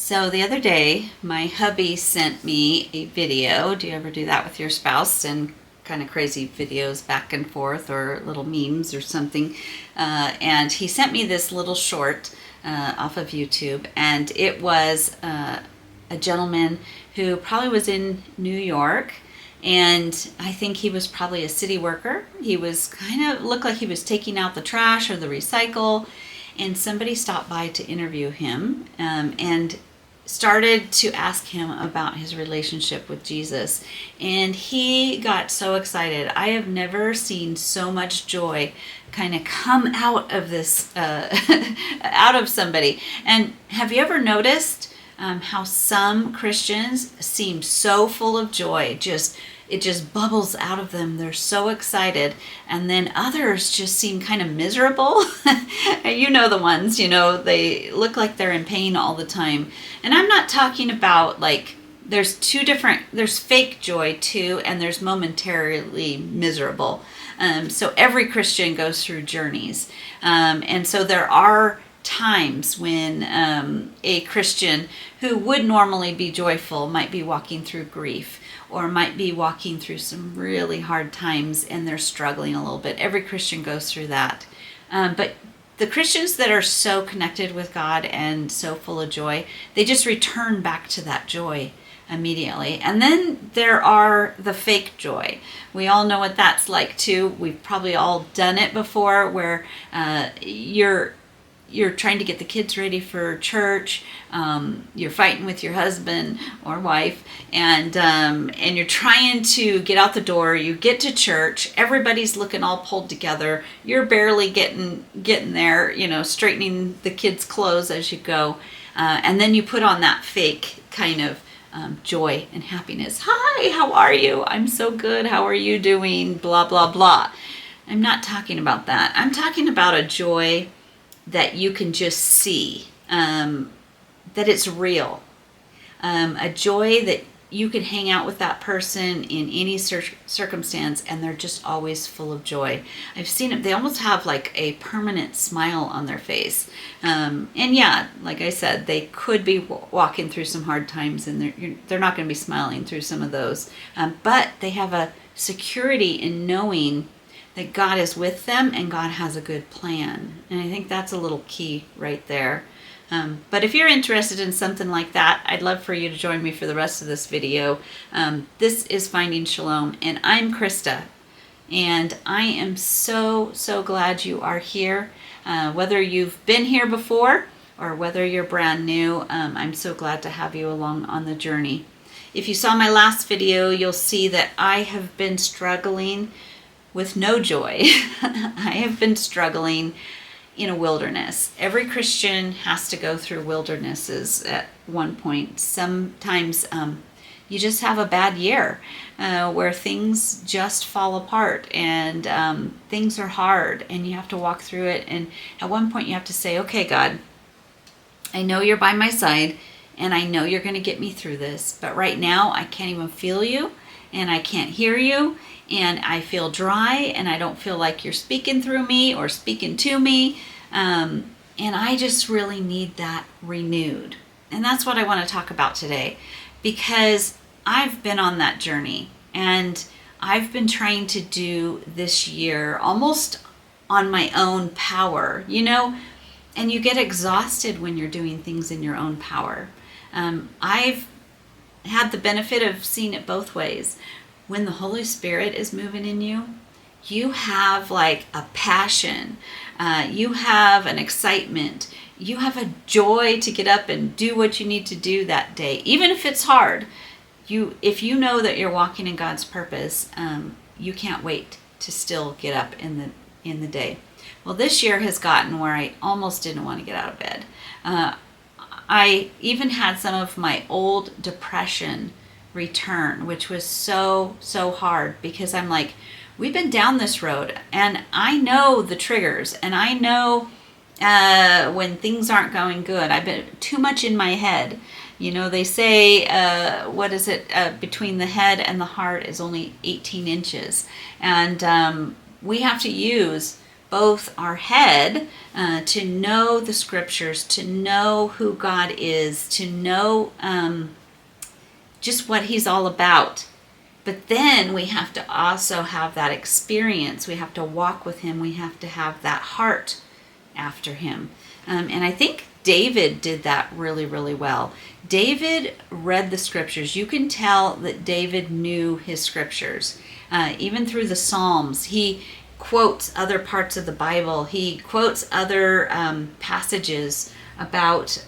So the other day, my hubby sent me a video. Do you ever do that with your spouse? Send kind of crazy videos back and forth or little memes or something. And he sent me this little short off of YouTube. And it was a gentleman who probably was in New York. And I think he was probably a city worker. He was looked like he was taking out the trash or the recycle. And somebody stopped by to interview him and started to ask him about his relationship with Jesus. And he got so excited. I have never seen so much joy kind of come out of this, out of somebody. And have you ever noticed how some Christians seem so full of joy? It just bubbles out of them. They're so excited. And then others just seem kind of miserable. You know the ones, they look like they're in pain all the time. And I'm not talking about there's fake joy too, and there's momentarily miserable. So every Christian goes through journeys. And so there are times when a Christian who would normally be joyful might be walking through grief, or might be walking through some really hard times and they're struggling a little bit. Every Christian goes through that. But the Christians that are so connected with God and so full of joy, they just return back to that joy immediately. And then there are the fake joy. We all know what that's like too. We've probably all done it before, where you're trying to get the kids ready for church. You're fighting with your husband or wife, and you're trying to get out the door. You get to church, everybody's looking all pulled together. You're barely getting there, straightening the kids' clothes as you go, and then you put on that fake kind of joy and happiness. Hi, how are you? I'm so good. How are you doing? Blah blah blah. I'm not talking about that. I'm talking about a joy that you can just see, that it's real. A joy that you can hang out with that person in any circumstance and they're just always full of joy. I've seen it. They almost have like a permanent smile on their face. And yeah, like I said, they could be walking through some hard times and they're not going to be smiling through some of those. But they have a security in knowing that God is with them and God has a good plan. And I think that's a little key right there. But if you're interested in something like that, I'd love for you to join me for the rest of this video. This is Finding Shalom, and I'm Christa. And I am so, so glad you are here. Whether you've been here before or whether you're brand new, I'm so glad to have you along on the journey. If you saw my last video, you'll see that I have been struggling with no joy. I have been struggling in a wilderness. Every Christian has to go through wildernesses at one point. Sometimes you just have a bad year where things just fall apart and things are hard and you have to walk through it. And at one point you have to say, okay, God, I know you're by my side and I know you're going to get me through this. But right now I can't even feel you and I can't hear you. And I feel dry and I don't feel like you're speaking through me or speaking to me. And I just really need that renewed. And that's what I want to talk about today, because I've been on that journey and I've been trying to do this year almost on my own power, and you get exhausted when you're doing things in your own power. I've had the benefit of seeing it both ways. When the Holy Spirit is moving in you, you have like a passion, you have an excitement, you have a joy to get up and do what you need to do that day. Even if it's hard, if you know that you're walking in God's purpose, you can't wait to still get up in the day. Well, this year has gotten where I almost didn't want to get out of bed. I even had some of my old depression return, which was so hard, because I'm like, we've been down this road and I know the triggers and I know when things aren't going good. I've been too much in my head. They say, what is it? Between the head and the heart is only 18 inches. And we have to use both our head, to know the scriptures, to know who God is, to know just what he's all about. But then we have to also have that experience. We have to walk with him. We have to have that heart after him. And I think David did that really, really well. David read the scriptures. You can tell that David knew his scriptures. Even through the Psalms, he quotes other parts of the Bible. He quotes other passages about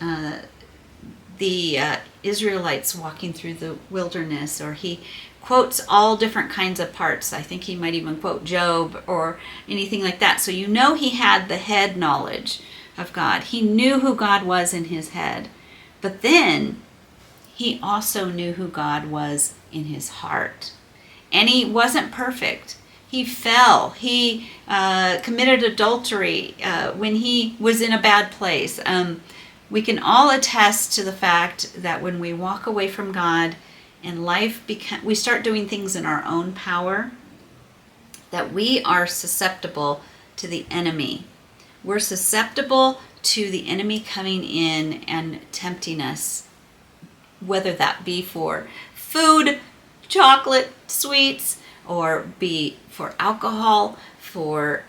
the Israelites walking through the wilderness, or he quotes all different kinds of parts. I think he might even quote Job or anything like that. So you know he had the head knowledge of God. He knew who God was in his head. But then he also knew who God was in his heart. And he wasn't perfect. He fell. He committed adultery when he was in a bad place. We can all attest to the fact that when we walk away from God and we start doing things in our own power, that we are susceptible to the enemy. We're susceptible to the enemy coming in and tempting us, whether that be for food, chocolate, sweets, or be for alcohol, for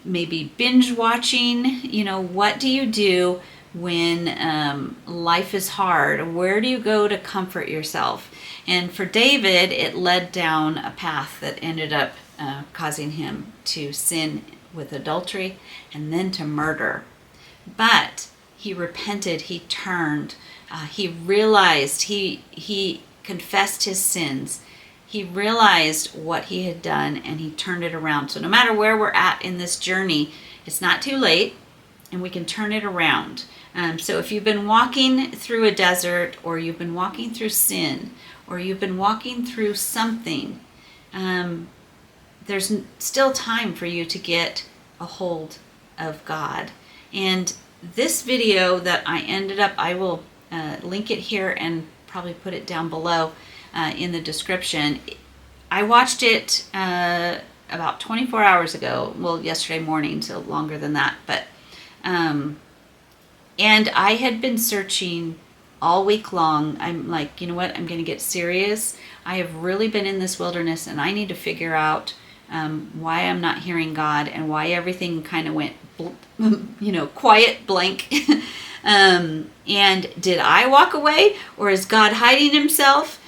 maybe binge watching. You know, what do you do when life is hard? Where do you go to comfort yourself? And for David, it led down a path that ended up causing him to sin with adultery and then to murder. But he repented, he turned, he realized, he confessed his sins. He realized what he had done and he turned it around. So no matter where we're at in this journey, it's not too late and we can turn it around. So if you've been walking through a desert, or you've been walking through sin, or you've been walking through something, there's still time for you to get a hold of God. And this video that I will link it here and probably put it down below in the description. I watched it about 24 hours ago, well, yesterday morning, so longer than that, but and I had been searching all week long. I'm like, you know what, I'm going to get serious. I have really been in this wilderness and I need to figure out why I'm not hearing God and why everything kind of went, quiet, blank. And did I walk away, or is God hiding himself?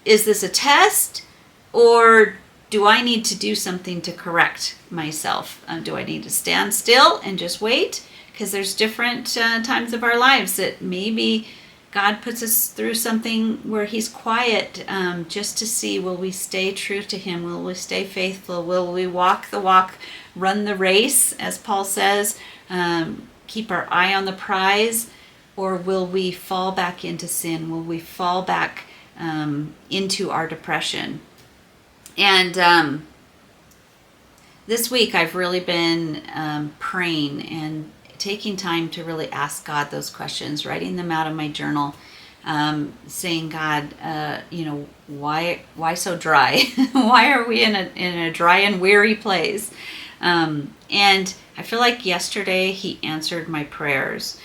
Is this a test, or do I need to do something to correct myself? Do I need to stand still and just wait? Because there's different times of our lives that maybe God puts us through something where he's quiet, just to see, will we stay true to him? Will we stay faithful? Will we walk the walk, run the race, as Paul says, keep our eye on the prize? Or will we fall back into sin? Will we fall back into our depression? And this week I've really been praying and taking time to really ask God those questions, writing them out in my journal, saying, God, why so dry? Why are we in a dry and weary place? And I feel like yesterday he answered my prayers.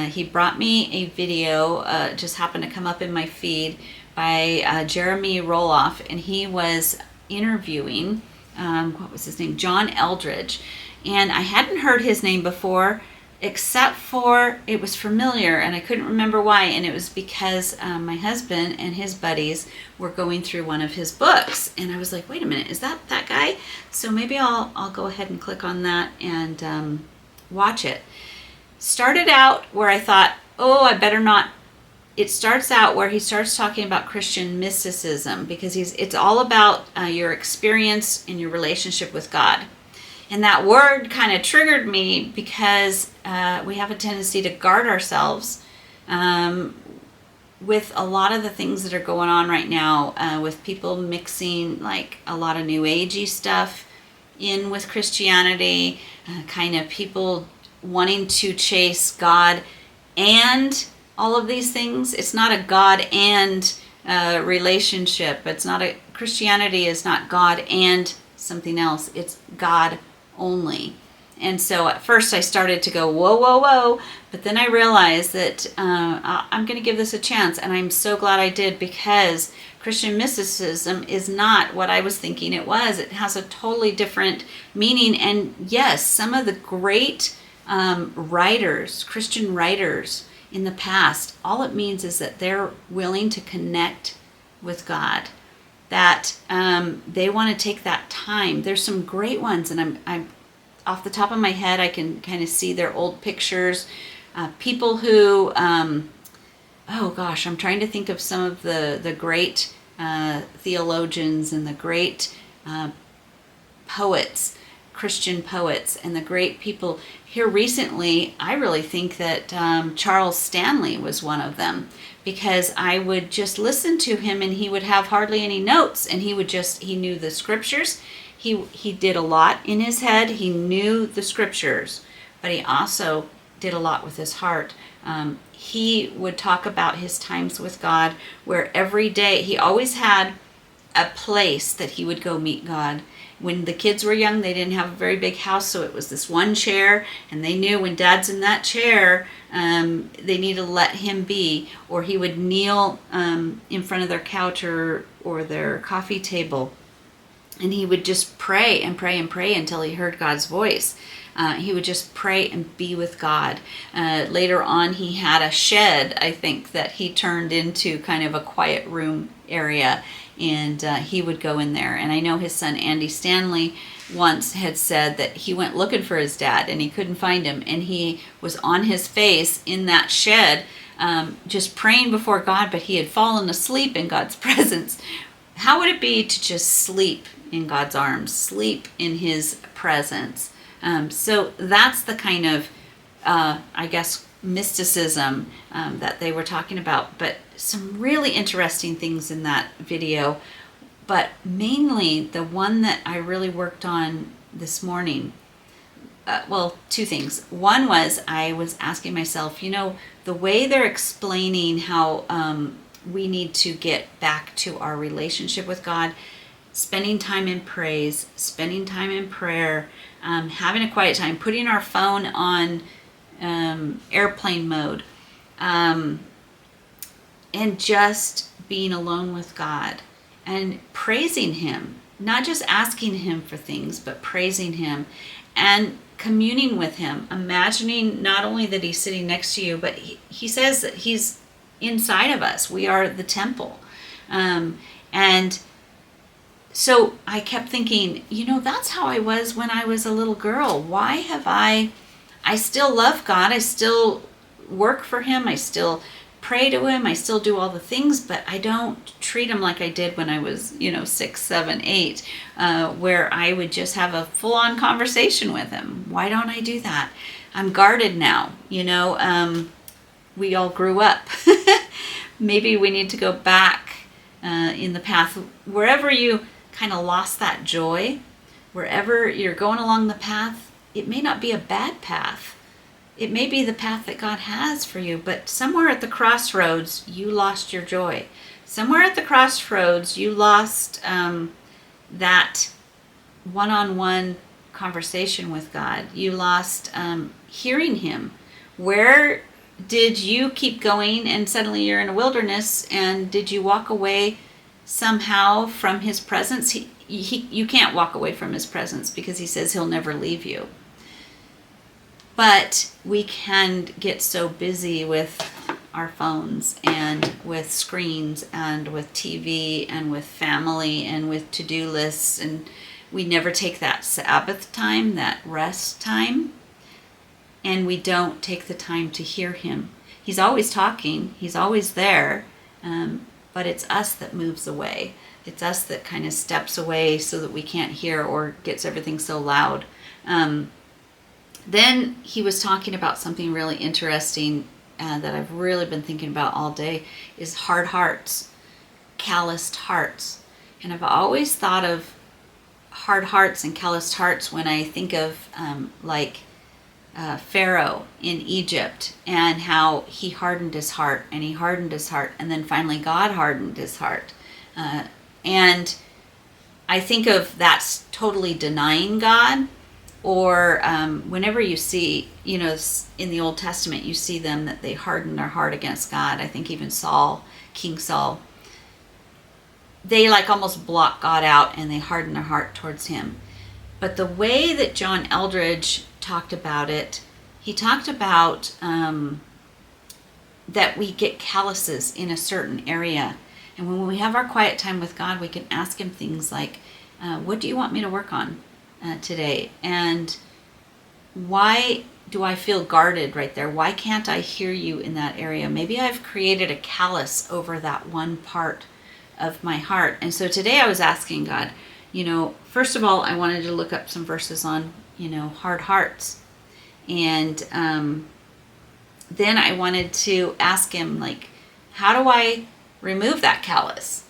He brought me a video, just happened to come up in my feed, by Jeremy Roloff, and he was interviewing, what was his name? John Eldridge. And I hadn't heard his name before, except for it was familiar, and I couldn't remember why, and it was because my husband and his buddies were going through one of his books, and I was like, wait a minute, is that guy? So maybe I'll go ahead and click on that and watch it. Started out where I thought, oh, I better not. It starts out where he starts talking about Christian mysticism, because it's all about your experience in your relationship with God. And that word kind of triggered me, because we have a tendency to guard ourselves with a lot of the things that are going on right now, with people mixing like a lot of new agey stuff in with Christianity, kind of people wanting to chase God and all of these things. It's not a God and relationship. It's not Christianity is not God and something else. It's God only. And so at first I started to go, whoa, whoa, whoa. But then I realized that I'm going to give this a chance. And I'm so glad I did, because Christian mysticism is not what I was thinking it was. It has a totally different meaning. And yes, some of the great writers, Christian writers in the past, all it means is that they're willing to connect with God, that they want to take that time. There's some great ones, and I'm off the top of my head, I can kind of see their old pictures. People who, oh gosh, I'm trying to think of some of the great theologians and the great poets, Christian poets, and the great people here recently. I really think that Charles Stanley was one of them, because I would just listen to him and he would have hardly any notes, and he knew the scriptures. He did a lot in his head. He knew the scriptures, but he also did a lot with his heart. He would talk about his times with God, where every day he always had a place that he would go meet God. When the kids were young, they didn't have a very big house, so it was this one chair, and they knew when Dad's in that chair, they need to let him be, or he would kneel in front of their couch or their coffee table, and he would just pray and pray and pray until he heard God's voice. He would just pray and be with God. Later on, he had a shed, I think, that he turned into kind of a quiet room area, and he would go in there. And I know his son Andy Stanley once had said that he went looking for his dad and he couldn't find him, and he was on his face in that shed just praying before God, but he had fallen asleep in God's presence. How would it be to just sleep in God's arms, sleep in his presence? So that's the kind of, I guess, mysticism that they were talking about. But some really interesting things in that video. But mainly the one that I really worked on this morning, well, two things. One was I was asking myself, the way they're explaining how we need to get back to our relationship with God, spending time in praise, spending time in prayer, having a quiet time, putting our phone on airplane mode, and just being alone with God and praising Him, not just asking Him for things, but praising Him and communing with Him, imagining not only that He's sitting next to you, but He says that He's inside of us. We are the temple. And so I kept thinking, that's how I was when I was a little girl. Why have I still love God. I still work for Him. I still pray to Him. I still do all the things, but I don't treat Him like I did when I was, 6, 7, 8, where I would just have a full-on conversation with Him. Why don't I do that? I'm guarded now. We all grew up. Maybe we need to go back in the path. Wherever you kind of lost that joy, wherever you're going along the path, it may not be a bad path. It may be the path that God has for you, but somewhere at the crossroads, you lost your joy. Somewhere at the crossroads, you lost that one-on-one conversation with God. You lost hearing Him. Where did you keep going and suddenly you're in a wilderness, and did you walk away somehow from His presence? You can't walk away from His presence, because He says He'll never leave you. But we can get so busy with our phones and with screens and with TV and with family and with to-do lists, and we never take that Sabbath time, that rest time, and we don't take the time to hear Him. He's always talking. He's always there, but it's us that moves away. It's us that kind of steps away so that we can't hear, or gets everything so loud. Then he was talking about something really interesting that I've really been thinking about all day, is hard hearts, calloused hearts. And I've always thought of hard hearts and calloused hearts when I think of Pharaoh in Egypt, and how he hardened his heart, and he hardened his heart, and then finally God hardened his heart. And I think of that's totally denying God. Or whenever you see, in the Old Testament, you see them that they harden their heart against God. I think even Saul, King Saul, they like almost block God out and they harden their heart towards him. But the way that John Eldredge talked about it, he talked about that we get calluses in a certain area. And when we have our quiet time with God, we can ask him things like, what do you want me to work on today? And why do I feel guarded right there? Why can't I hear you in that area? Maybe I've created a callus over that one part of my heart. And so today I was asking God, first of all, I wanted to look up some verses on, hard hearts. And then I wanted to ask him, like, how do I remove that callus?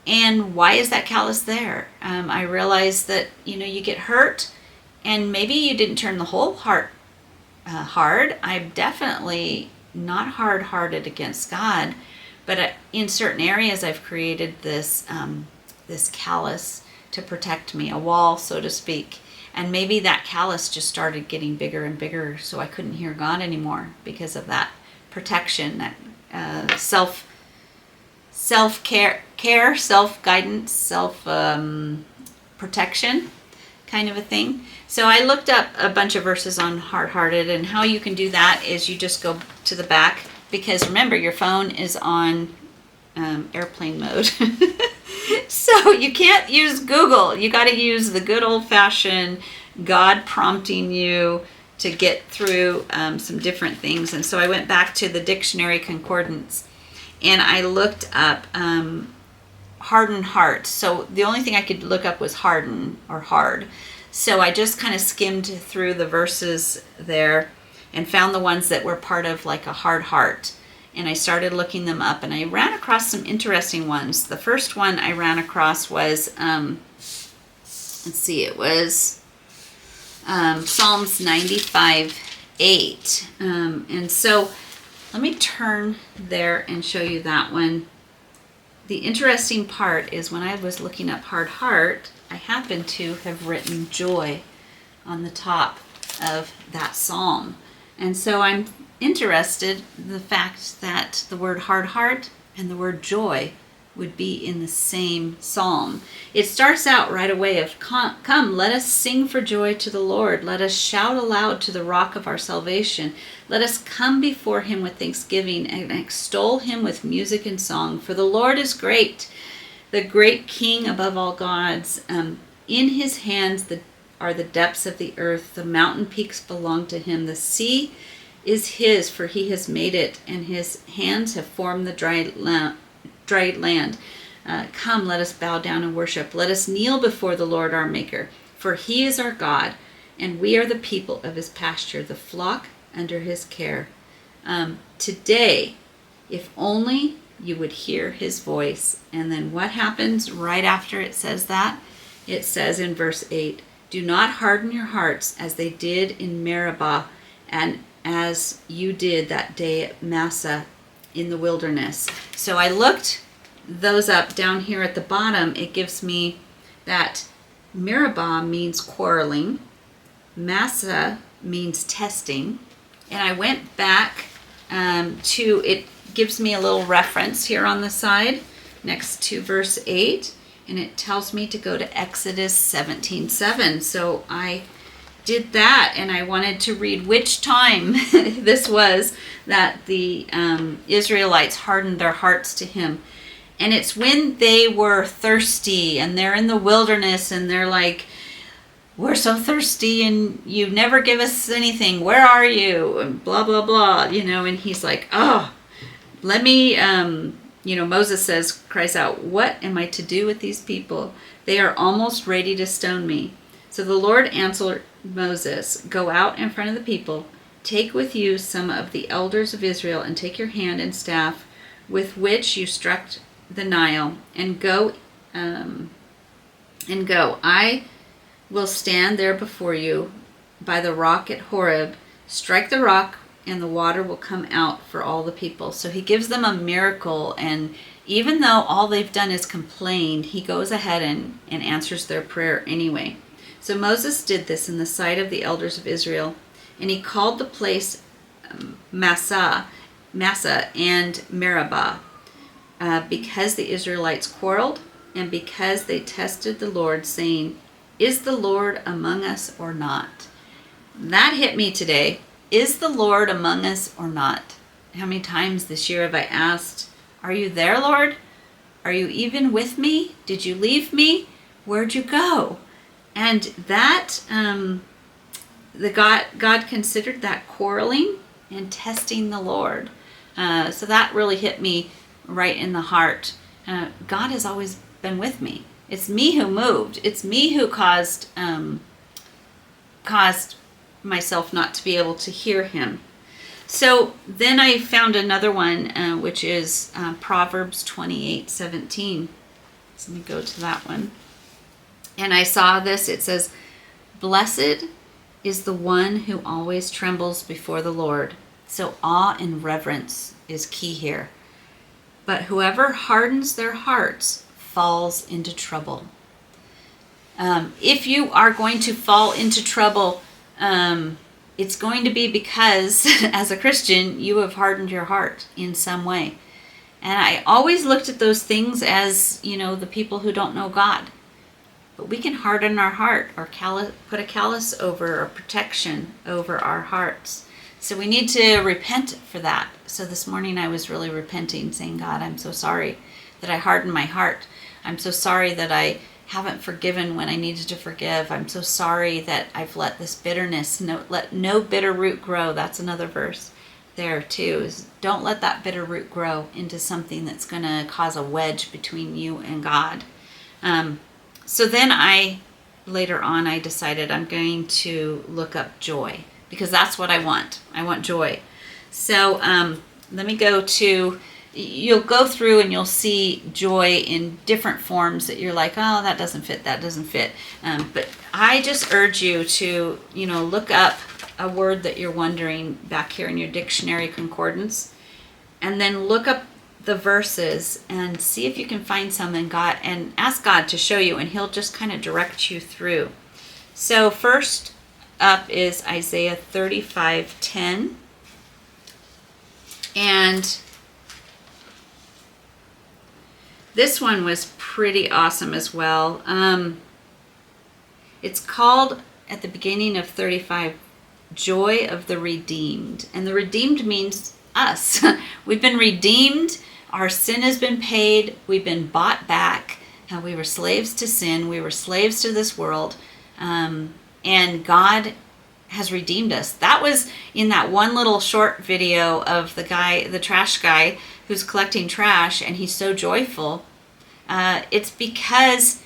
And why is that callus there? I realized that, you get hurt and maybe you didn't turn the whole heart hard. I'm definitely not hard-hearted against God, but in certain areas I've created this callus to protect me, a wall, so to speak. And maybe that callus just started getting bigger and bigger, so I couldn't hear God anymore because of that protection, that self-care, self-guidance, self-protection kind of a thing. So I looked up a bunch of verses on hard-hearted, and how you can do that is you just go to the back, because remember, your phone is on airplane mode. So you can't use Google. You got to use the good old-fashioned God prompting you to get through some different things. And so I went back to the dictionary concordance and I looked up hardened heart. So the only thing I could look up was harden or hard. So I just kind of skimmed through the verses there and found the ones that were part of like a hard heart. And I started looking them up, and I ran across some interesting ones. The first one I ran across was, it was Psalms 95:8. And so let me turn there and show you that one. The interesting part is when I was looking up hard heart, I happened to have written joy on the top of that psalm. And so I'm interested in the fact that the word hard heart and the word joy would be in the same psalm. It starts out right away of, come, let us sing for joy to the Lord. Let us shout aloud to the rock of our salvation. Let us come before him with thanksgiving and extol him with music and song. For the Lord is great, the great King above all gods. In his hands are the depths of the earth. The mountain peaks belong to him. The sea is his, for he has made it, and his hands have formed the dry land. Come, let us bow down and worship. Let us kneel before the Lord our Maker, for he is our God, and we are the people of his pasture, the flock under his care. Today, if only you would hear his voice. And then what happens right after it says that? It says in verse 8, do not harden your hearts as they did in Meribah, and as you did that day at Massah in the wilderness. So I looked those up down here at the bottom. It gives me that Meribah means quarreling, Massah means testing, and I went back to, it gives me a little reference here on the side next to verse 8, and it tells me to go to Exodus 17:7. So I did that, and I wanted to read which time this was that the Israelites hardened their hearts to him. And it's when they were thirsty and they're in the wilderness and they're like, we're so thirsty and you never give us anything. Where are you? And blah, blah, blah, and he's like, oh, let me, Moses cries out, what am I to do with these people? They are almost ready to stone me. So the Lord answered Moses, go out in front of the people, take with you some of the elders of Israel, and take your hand and staff with which you struck the Nile, and go. I will stand there before you by the rock at Horeb. Strike the rock, and the water will come out for all the people. So he gives them a miracle, and even though all they've done is complained, he goes ahead and answers their prayer anyway. So Moses did this in the sight of the elders of Israel, and he called the place Massa and Meribah, because the Israelites quarreled, and because they tested the Lord, saying, "Is the Lord among us or not?" That hit me today. Is the Lord among us or not? How many times this year have I asked, "Are you there, Lord? Are you even with me? Did you leave me? Where'd you go?" And that, God considered that quarreling and testing the Lord. So that really hit me right in the heart. God has always been with me. It's me who moved. It's me who caused myself not to be able to hear him. So then I found another one, which is Proverbs 28:17. So let me go to that one. And I saw this. It says, "Blessed is the one who always trembles before the Lord." So awe and reverence is key here. "But whoever hardens their hearts falls into trouble." If you are going to fall into trouble, it's going to be because, as a Christian, you have hardened your heart in some way. And I always looked at those things as, the people who don't know God. But we can harden our heart or put a callus over or protection over our hearts. So we need to repent for that. So this morning I was really repenting, saying, "God, I'm so sorry that I hardened my heart. I'm so sorry that I haven't forgiven when I needed to forgive. I'm so sorry that I've let this bitterness, let no bitter root grow." That's another verse there too, is don't let that bitter root grow into something that's going to cause a wedge between you and God. So then later on I decided I'm going to look up joy, because that's what I want. I want joy. So let me go to, you'll go through and you'll see joy in different forms that you're like, "Oh, that doesn't fit, that doesn't fit." But I just urge you to, look up a word that you're wondering back here in your dictionary concordance, and then look up the verses and see if you can find some in God, and ask God to show you, and he'll just kind of direct you through. So first up is Isaiah 35:10. And this one was pretty awesome as well. It's called, at the beginning of 35, "Joy of the Redeemed." And the redeemed means us. We've been redeemed. Our sin has been paid. We've been bought back. We were slaves to sin. We were slaves to this world. And God has redeemed us. That was in that one little short video of the trash guy who's collecting trash, and he's so joyful. It's because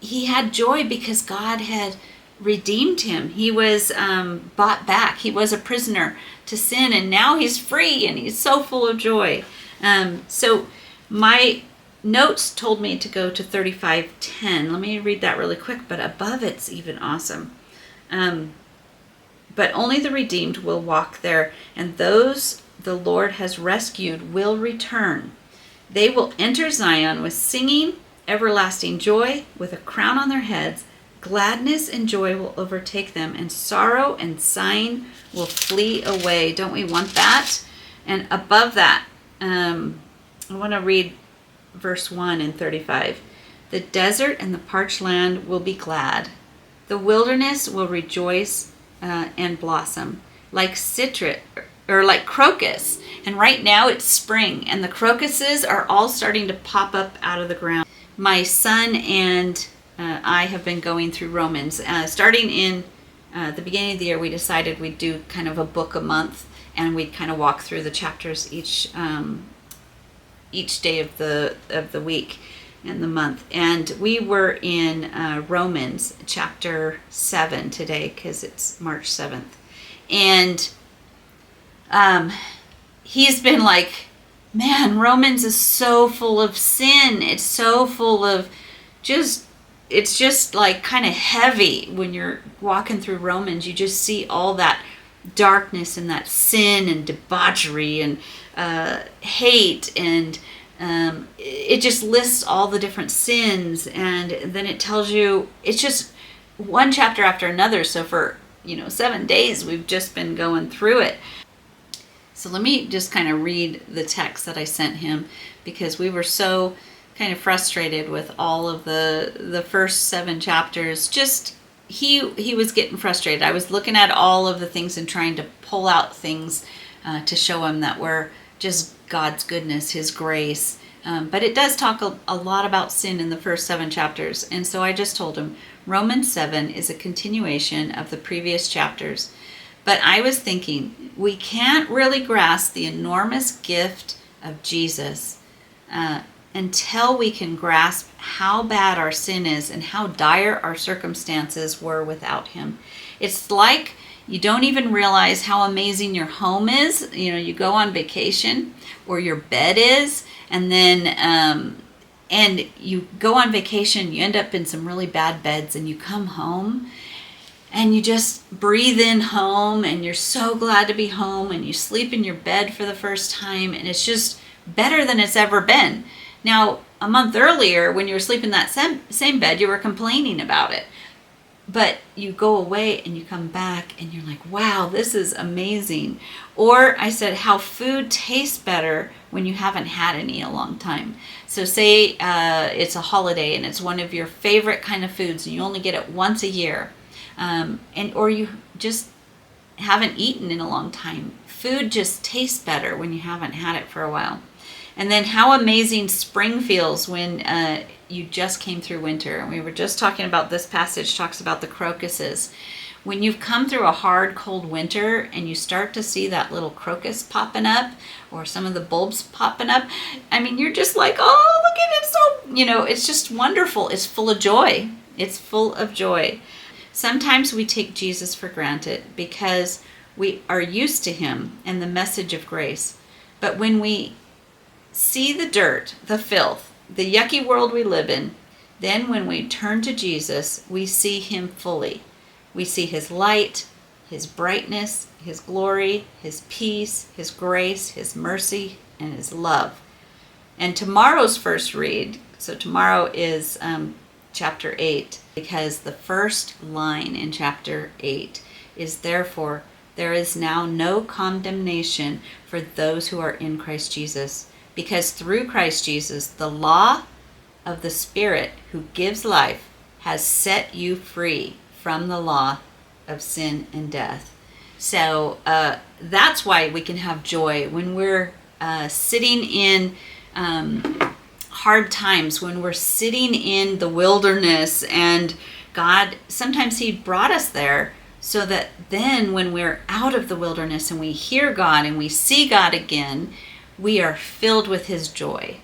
he had joy because God had redeemed him. He was bought back. He was a prisoner to sin, and now he's free, and he's so full of joy. So my notes told me to go to 35:10. Let me read that really quick, but above it's even awesome. "But only the redeemed will walk there, and those the Lord has rescued will return. They will enter Zion with singing, everlasting joy, with a crown on their heads. Gladness and joy will overtake them, and sorrow and sighing will flee away." Don't we want that? And above that, I want to read verse 1 in 35. "The desert and the parched land will be glad. The wilderness will rejoice and blossom like citrus, or like crocus." And right now it's spring, and the crocuses are all starting to pop up out of the ground. My son and I have been going through Romans. Starting in the beginning of the year, we decided we'd do kind of a book a month, and we'd kind of walk through the chapters each day of the week and the month. And we were in Romans chapter 7 today, because it's March 7th. And he's been like, "Man, Romans is so full of sin. It's so full of it's just like kind of heavy when you're walking through Romans. You just see all that darkness and that sin and debauchery and hate and it just lists all the different sins, and then it tells you, it's just one chapter after another. So for 7 days we've just been going through it. So let me just kind of read the text that I sent him, because we were so kind of frustrated with all of the first 7 chapters. Just he was getting frustrated. I was looking at all of the things and trying to pull out things to show him that we're just God's goodness, his grace. But it does talk a lot about sin in the first 7 chapters. And so I just told him Romans 7 is a continuation of the previous chapters. But I was thinking, we can't really grasp the enormous gift of Jesus until we can grasp how bad our sin is and how dire our circumstances were without him. It's like you don't even realize how amazing your home is. You go on vacation, or your bed is, and then and you go on vacation, you end up in some really bad beds, and you come home and you just breathe in home, and you're so glad to be home, and you sleep in your bed for the first time, and it's just better than it's ever been. Now, a month earlier, when you were sleeping in that same bed, you were complaining about it. But you go away and you come back and you're like, wow, this is amazing. Or I said how food tastes better when you haven't had any in a long time. So say it's a holiday and it's one of your favorite kind of foods and you only get it once a year. Or you just haven't eaten in a long time. Food just tastes better when you haven't had it for a while. And then how amazing spring feels when you just came through winter. And we were just talking about, this passage talks about the crocuses. When you've come through a hard, cold winter and you start to see that little crocus popping up, or some of the bulbs popping up, I mean, you're just like, oh, look at it. So, it's just wonderful. It's full of joy. It's full of joy. Sometimes we take Jesus for granted because we are used to him and the message of grace. But when we see the dirt, the filth, the yucky world we live in, then when we turn to Jesus, we see him fully. We see his light, his brightness, his glory, his peace, his grace, his mercy, and his love. And tomorrow's first read, so tomorrow is chapter 8, because the first line in chapter 8 is, therefore, there is now no condemnation for those who are in Christ Jesus. Because through Christ Jesus, the law of the Spirit who gives life has set you free from the law of sin and death. So that's why we can have joy when we're sitting in hard times, when we're sitting in the wilderness, and God, sometimes he brought us there so that then when we're out of the wilderness and we hear God and we see God again, we are filled with his joy.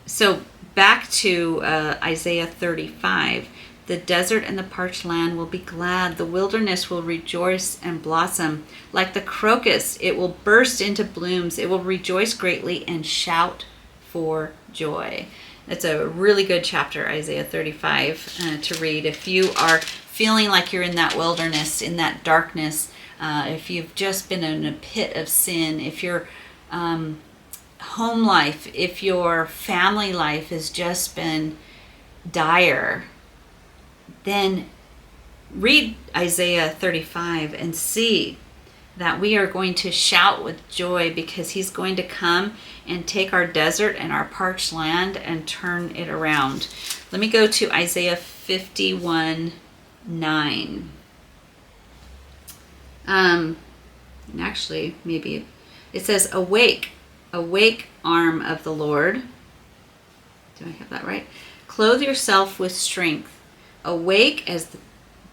So back to Isaiah 35, the desert and the parched land will be glad. The wilderness will rejoice and blossom. Like the crocus, it will burst into blooms. It will rejoice greatly and shout for joy. That's a really good chapter, Isaiah 35, to read. If you are feeling like you're in that wilderness, in that darkness, if you've just been in a pit of sin, if you're home life, if your family life has just been dire, then read Isaiah 35 and see that we are going to shout with joy, because he's going to come and take our desert and our parched land and turn it around. Let me go to Isaiah 51:9. Actually, maybe it says, awake, awake, arm of the Lord. Do I have that right? Clothe yourself with strength. Awake as the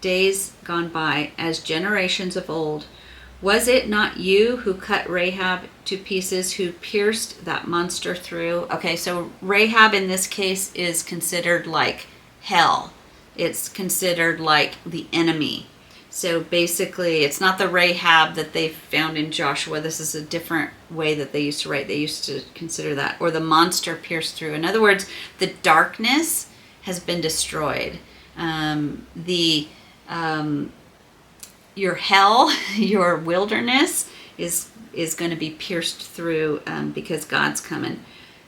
days gone by, as generations of old. Was it not you who cut Rahab to pieces, who pierced that monster through? Okay, so Rahab in this case is considered like hell. It's considered like the enemy. So basically, it's not the Rahab that they found in Joshua. This is a different way that they used to write. They used to consider that. Or the monster pierced through. In other words, the darkness has been destroyed. Your hell, your wilderness is going to be pierced through because God's coming.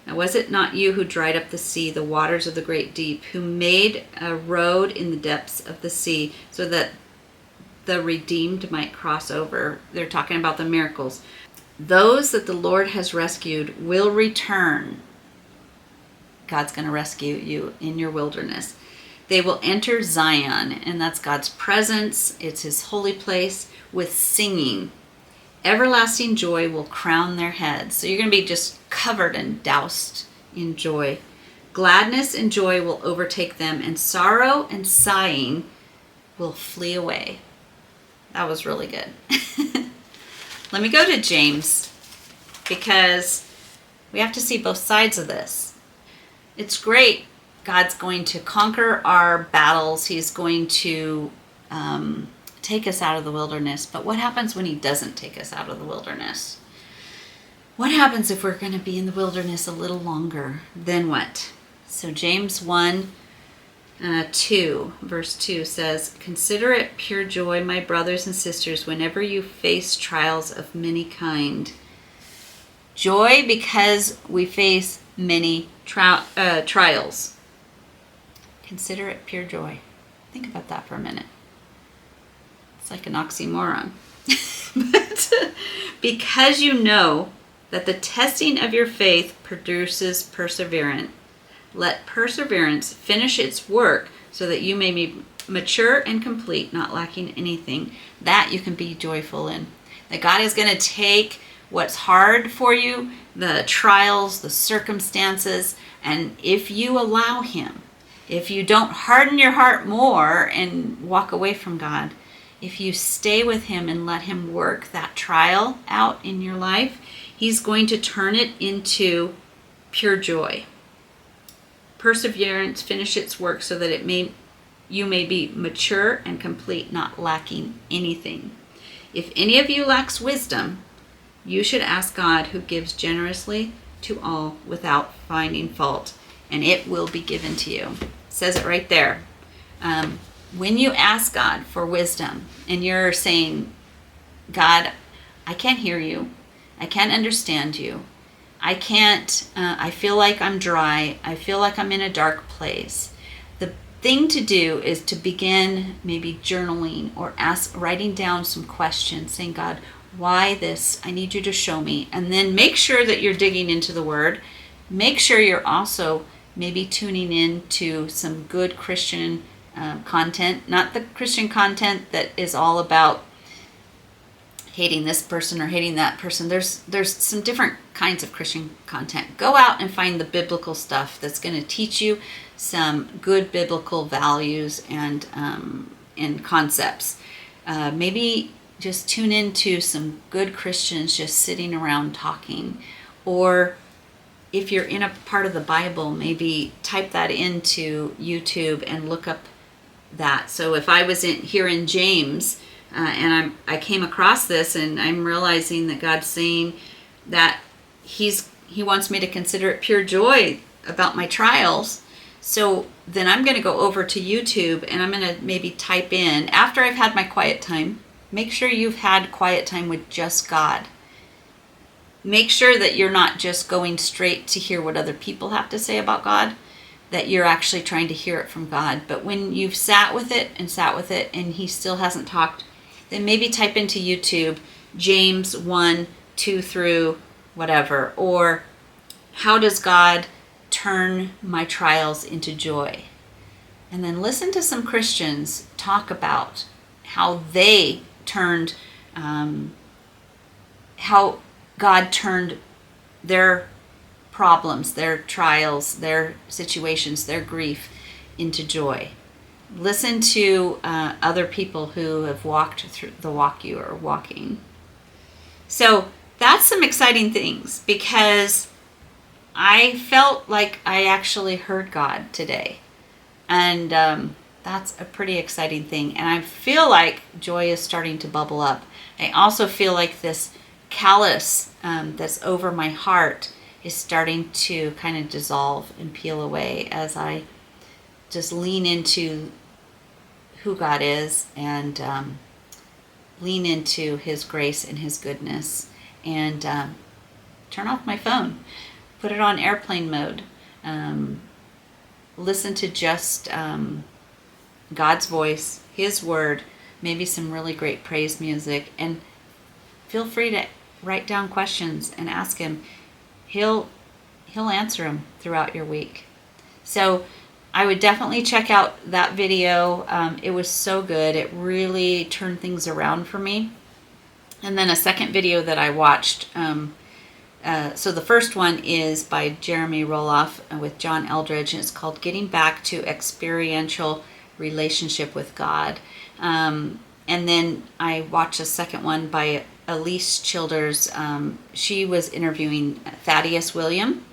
Now, was it not you who dried up the sea, the waters of the great deep, who made a road in the depths of the sea so that the redeemed might cross over? They're talking about the miracles. Those that the Lord has rescued will return. God's going to rescue you in your wilderness. They will enter Zion, and that's God's presence. It's his holy place, with singing. Everlasting joy will crown their heads. So you're going to be just covered and doused in joy. Gladness and joy will overtake them, and sorrow and sighing will flee away. That was really good. Let me go to James, because we have to see both sides of this. It's great. God's going to conquer our battles. He's going to take us out of the wilderness. But what happens when he doesn't take us out of the wilderness? What happens if we're going to be in the wilderness a little longer? Then what? So James 1, 2, verse 2 says, "Consider it pure joy, my brothers and sisters, whenever you face trials of many kind." Joy because we face many trials. Consider it pure joy. Think about that for a minute. It's like an oxymoron. But because you know that the testing of your faith produces perseverance, let perseverance finish its work so that you may be mature and complete, not lacking anything. That you can be joyful in. That God is going to take what's hard for you, the trials, the circumstances, and if you allow him, if you don't harden your heart more and walk away from God, if you stay with him and let him work that trial out in your life, he's going to turn it into pure joy. Perseverance, finish its work so that you may be mature and complete, not lacking anything. If any of you lacks wisdom, you should ask God, who gives generously to all without finding fault, and it will be given to you. It says it right there. When you ask God for wisdom and you're saying, God, I can't hear you. I can't understand you. I feel like I'm dry. I feel like I'm in a dark place. The thing to do is to begin maybe journaling or writing down some questions, saying, God, why this? I need you to show me. And then make sure that you're digging into the Word. Make sure you're also maybe tuning in to some good Christian content, not the Christian content that is all about hating this person or hating that person. There's some different kinds of Christian content. Go out and find the biblical stuff that's going to teach you some good biblical values and concepts. Maybe just tune into some good Christians just sitting around talking. Or if you're in a part of the Bible, maybe type that into YouTube and look up that. So if I was here in James and I came across this, and I'm realizing that God's saying that he wants me to consider it pure joy about my trials. So then I'm going to go over to YouTube and I'm going to maybe type in, after I've had my quiet time. Make sure you've had quiet time with just God. Make sure that you're not just going straight to hear what other people have to say about God, that you're actually trying to hear it from God. But when you've sat with it and he still hasn't talked, then maybe type into YouTube James 1, 2 through whatever, or how does God turn my trials into joy? And then listen to some Christians talk about how they turned, how God turned their problems, their trials, their situations, their grief into joy. Listen to other people who have walked through the walk you are walking. So that's some exciting things, because I felt like I actually heard God today. And that's a pretty exciting thing. And I feel like joy is starting to bubble up. I also feel like this callus that's over my heart is starting to kind of dissolve and peel away as I just lean into who God is and lean into his grace and his goodness, and turn off my phone. Put it on airplane mode. Listen to just God's voice, His word, maybe some really great praise music, and feel free to write down questions and ask Him. He'll answer them throughout your week. So I would definitely check out that video. It was so good. It really turned things around for me. And then a second video that I watched. So the first one is by Jeremy Roloff with John Eldridge, and it's called Getting Back to Experiential Relationship with God. And then I watched a second one by Elise Childers. She was interviewing Thaddeus William,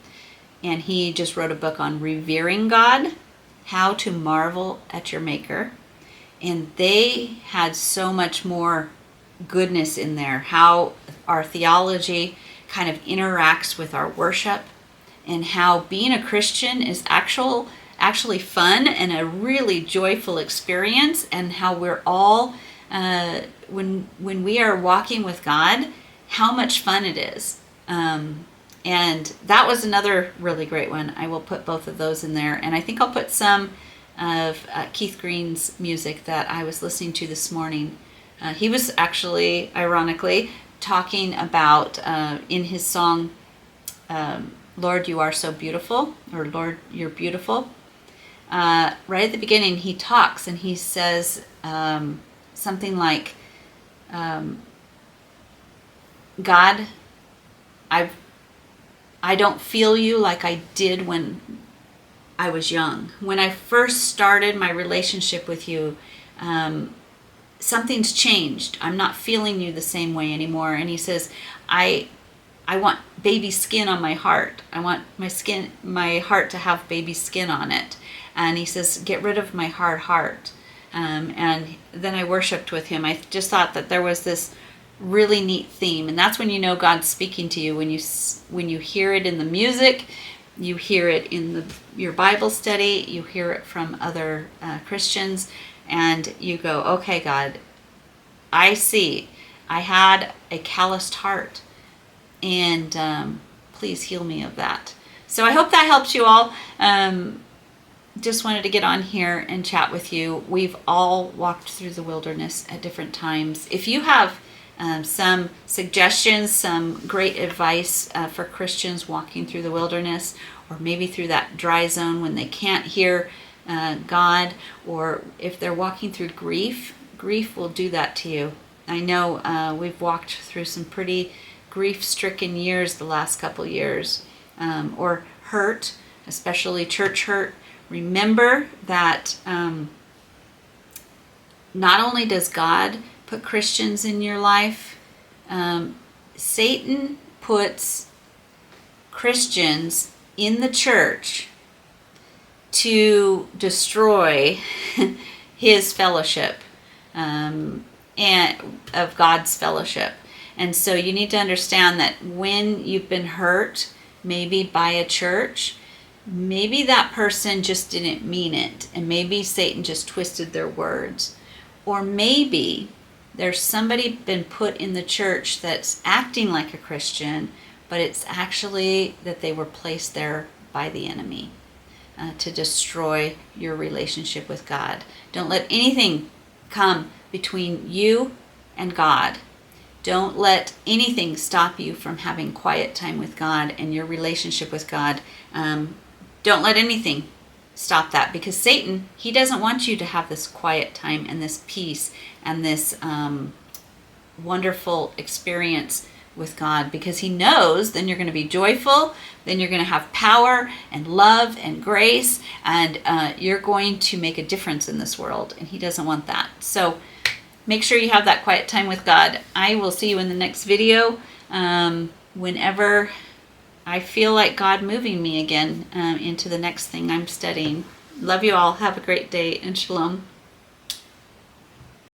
and he just wrote a book on revering God, how to marvel at your Maker. And they had so much more goodness in there, how our theology kind of interacts with our worship, and how being a Christian is actually fun and a really joyful experience, and how we're all when we are walking with God, how much fun it is. And that was another really great one. I will put both of those in there, and I think I'll put some of Keith Green's music that I was listening to this morning. He was actually, ironically, talking about in his song, Lord, You Are So Beautiful, or Lord, You're Beautiful. Right at the beginning, he talks and he says something like, God, I don't feel you like I did when I was young. When I first started my relationship with you, something's changed. I'm not feeling you the same way anymore. And he says, I want baby skin on my heart. I want my heart to have baby skin on it. And he says, get rid of my hard heart. And then I worshiped with him. I just thought that there was this really neat theme, and that's when you know God's speaking to you, when you hear it in the music, you hear it in your Bible study, you hear it from other Christians, and you go, okay, God, I see I had a calloused heart, and please heal me of that. So I hope that helps you all. Just wanted to get on here and chat with you. We've all walked through the wilderness at different times. If you have some suggestions, some great advice for Christians walking through the wilderness, or maybe through that dry zone when they can't hear God, or if they're walking through grief will do that to you. I know we've walked through some pretty grief-stricken years the last couple years, or hurt, especially church hurt. Remember that not only does God put Christians in your life, Satan puts Christians in the church to destroy his fellowship, and of God's fellowship. And so you need to understand that when you've been hurt, maybe by a church, maybe that person just didn't mean it, and maybe Satan just twisted their words. Or maybe there's somebody been put in the church that's acting like a Christian, but it's actually that they were placed there by the enemy to destroy your relationship with God. Don't let anything come between you and God. Don't let anything stop you from having quiet time with God and your relationship with God. Don't let anything stop that, because Satan, he doesn't want you to have this quiet time and this peace and this wonderful experience with God, because he knows then you're going to be joyful, then you're going to have power and love and grace, and you're going to make a difference in this world, and he doesn't want that. So make sure you have that quiet time with God. I will see you in the next video whenever I feel like God moving me again into the next thing I'm studying. Love you all. Have a great day, and shalom.